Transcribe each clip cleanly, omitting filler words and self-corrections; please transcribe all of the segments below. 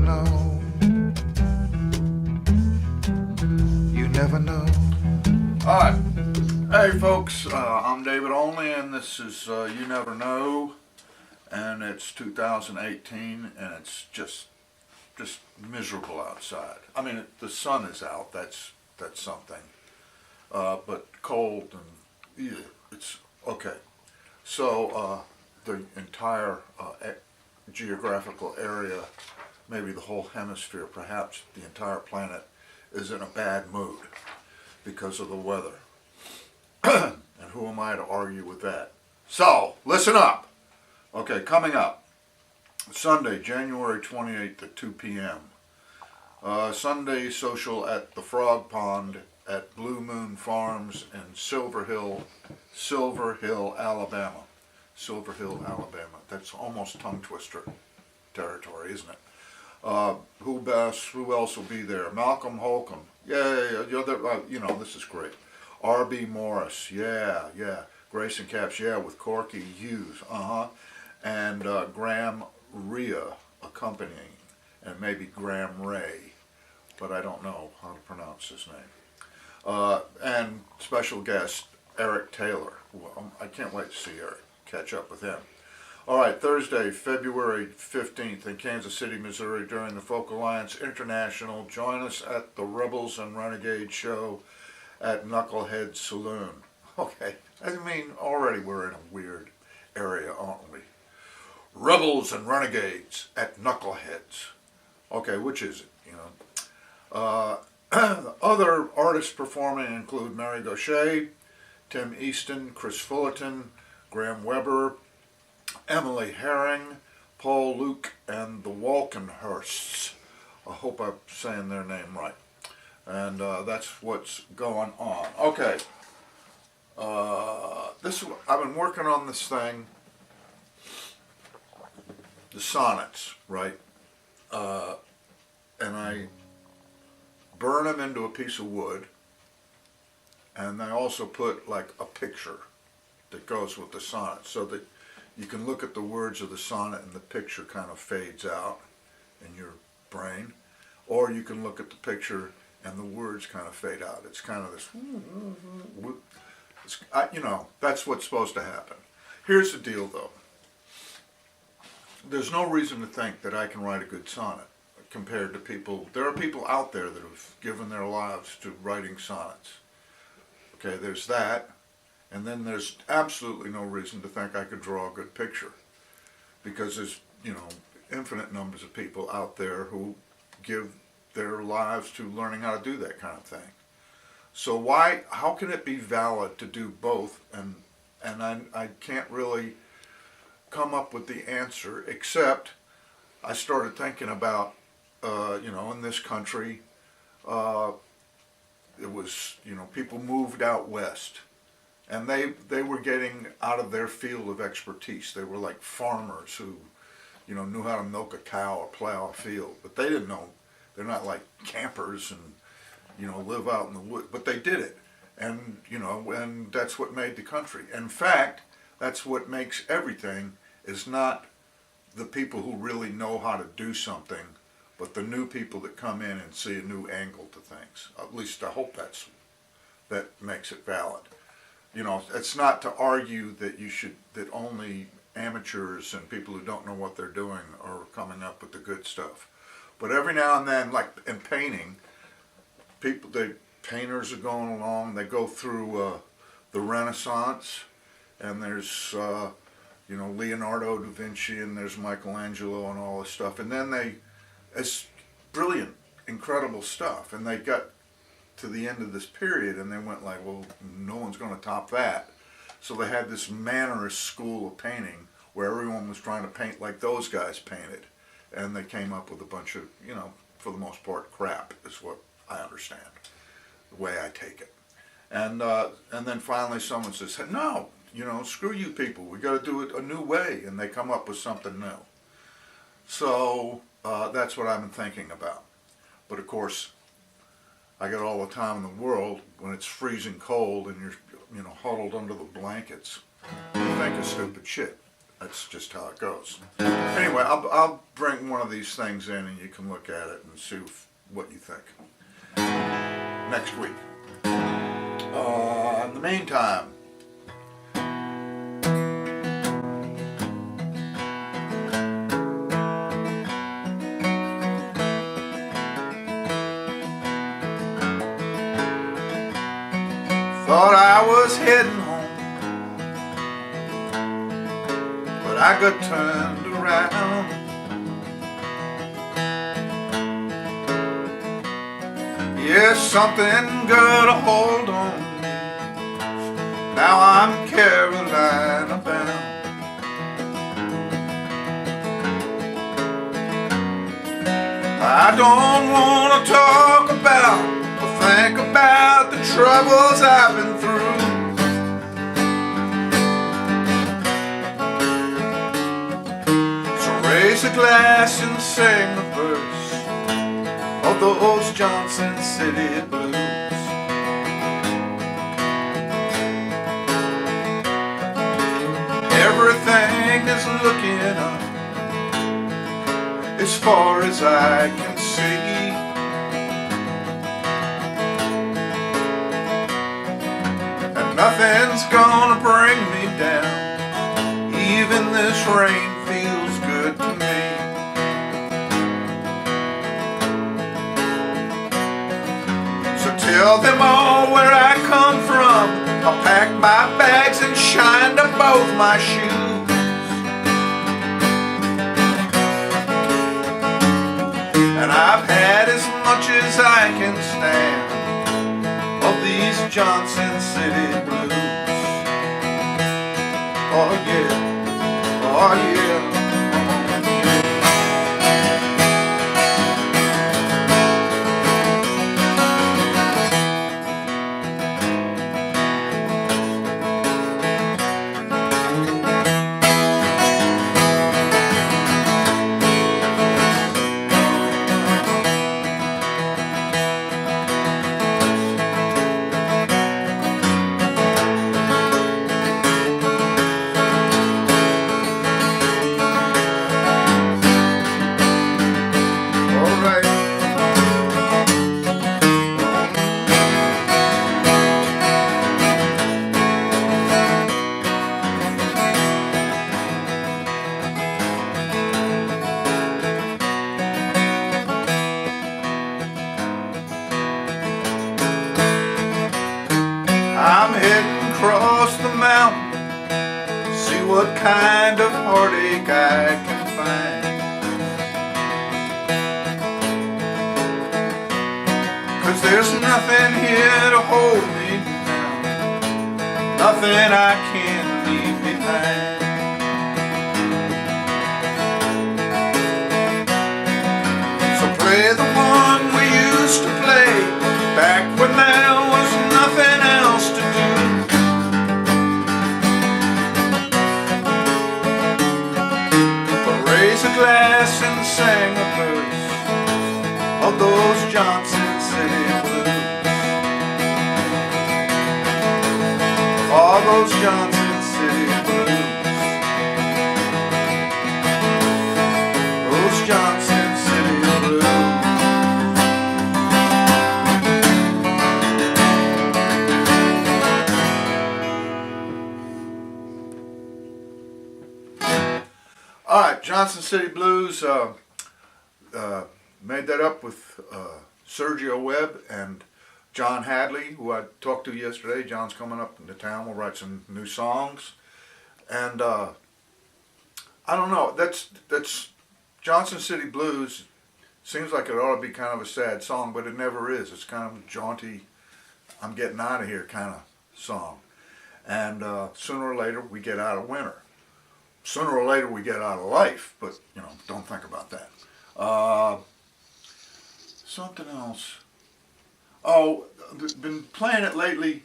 know. You never know. Alright, hey folks, I'm David Olney and this is You Never Know, and it's 2018 and it's just miserable outside. I mean, the sun is out, that's something, but cold and yeah, it's okay. So the entire geographical area, maybe the whole hemisphere, perhaps the entire planet, is in a bad mood because of the weather. And who am I to argue with that? So, listen up. Okay, coming up, Sunday, January 28th at 2 p.m. Sunday social at the Frog Pond at Blue Moon Farms in Silver Hill, Alabama. Silver Hill, Alabama. That's almost tongue twister territory, isn't it? Who else will be there? Malcolm Holcombe. Yeah, you know, this is great. R.B. Morris. Yeah. Grayson Caps. Yeah, with Corky Hughes. And Graham Rhea accompanying, and maybe Graham Ray, but I don't know how to pronounce his name. And special guest Eric Taylor. Well, I can't wait to see Eric. Catch up with him. All right, Thursday, February 15th in Kansas City, Missouri during the Folk Alliance International. Join us at the Rebels and Renegades show at Knucklehead Saloon. Okay, I mean, already we're in a weird area, aren't we? Rebels and Renegades at Knuckleheads. Okay, which is it, you know? Other artists performing include Mary Gaucher, Tim Easton, Chris Fullerton, Graham Weber, Emily Herring, Paul Luke, and the Walkenhursts. I hope I'm saying their name right. And that's what's going on. Okay. I've been working on this thing, the sonnets, right? And I burn them into a piece of wood, and I also put like a picture that goes with the sonnet, so that you can look at the words of the sonnet and the picture kind of fades out in your brain, or you can look at the picture and the words kind of fade out. It's kind of this, you know, that's what's supposed to happen. Here's the deal though. There's no reason to think that I can write a good sonnet compared to people. There are people out there that have given their lives to writing sonnets. Okay, there's that. And then there's absolutely no reason to think I could draw a good picture, because there's, you know, infinite numbers of people out there who give their lives to learning how to do that kind of thing. So how can it be valid to do both? And I can't really come up with the answer, except I started thinking about, you know, in this country, it was, you know, people moved out west. And they were getting out of their field of expertise. They were like farmers who, you know, knew how to milk a cow or plow a field. But they didn't know. They're not like campers and, you know, live out in the woods. But they did it. And, you know, and that's what made the country. In fact, that's what makes everything, is not the people who really know how to do something, but the new people that come in and see a new angle to things. At least I hope that makes it valid. You know, it's not to argue that that only amateurs and people who don't know what they're doing are coming up with the good stuff. But every now and then, like in painting, painters are going along, they go through the Renaissance, and there's, you know, Leonardo da Vinci, and there's Michelangelo and all this stuff. And then it's brilliant, incredible stuff. And they got to the end of this period, and they went like, well, no one's going to top that. So they had this Mannerist school of painting where everyone was trying to paint like those guys painted, and they came up with a bunch of, you know, for the most part, crap is what I understand, the way I take it. And then finally someone says, no, you know, screw you people, we got to do it a new way, and they come up with something new. So that's what I've been thinking about. But of course, I got all the time in the world when it's freezing cold and you're, you know, huddled under the blankets. You think of stupid shit. That's just how it goes. Anyway, I'll bring one of these things in and you can look at it and see what you think. Next week. In the meantime, thought I was heading home, but I got turned around. Yes, something got a hold on me. Now I'm Carolina bound. I don't want to talk about or think about the troubles I've been through. So raise a glass and sing the verse of those Johnson City blues. Everything is looking up as far as I can see. And nothing's gonna bring me down. Even this rain feels good to me. So tell them all where I come from. I'll pack my bags and shine to both my shoes. And I've had as much as I can stand of these Johnson City blues. Oh yeah, oh yeah. I'm heading across the mountain to see what kind of heartache I can find. 'Cause there's nothing here to hold me down, nothing I can leave behind. So play the one we used to play back when there was nothing else to do. But raise a glass and sing a verse of those Johnson City blues. All those Johnson City blues. Those Johnson City blues. All right, Johnson City Blues, made that up with Sergio Webb and John Hadley, who I talked to yesterday. John's coming up into town. We'll write some new songs. And I don't know, that's Johnson City Blues. Seems like it ought to be kind of a sad song, but it never is. It's kind of a jaunty, I'm getting out of here kind of song. And sooner or later we get out of winter. Sooner or later we get out of life, but you know, don't think about that. Something else. Oh, been playing it lately.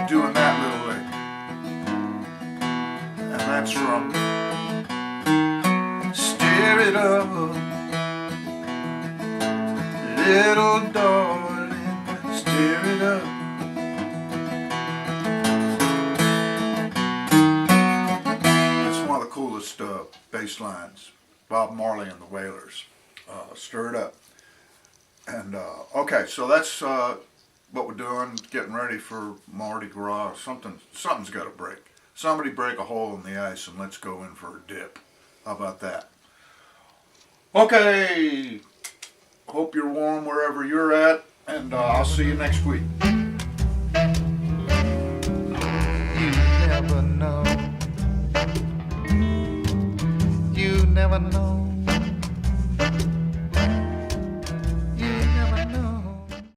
Doing that little lick, and that's from Stir It Up, Little Darling. it up. It's one of the coolest bass lines. Bob Marley and the Wailers. Stir it up. And okay, so that's what we're doing, getting ready for Mardi Gras. Something's got to break. Somebody break a hole in the ice and let's go in for a dip. How about that? Okay, hope you're warm wherever you're at, and I'll see you next week. You never know. You never know.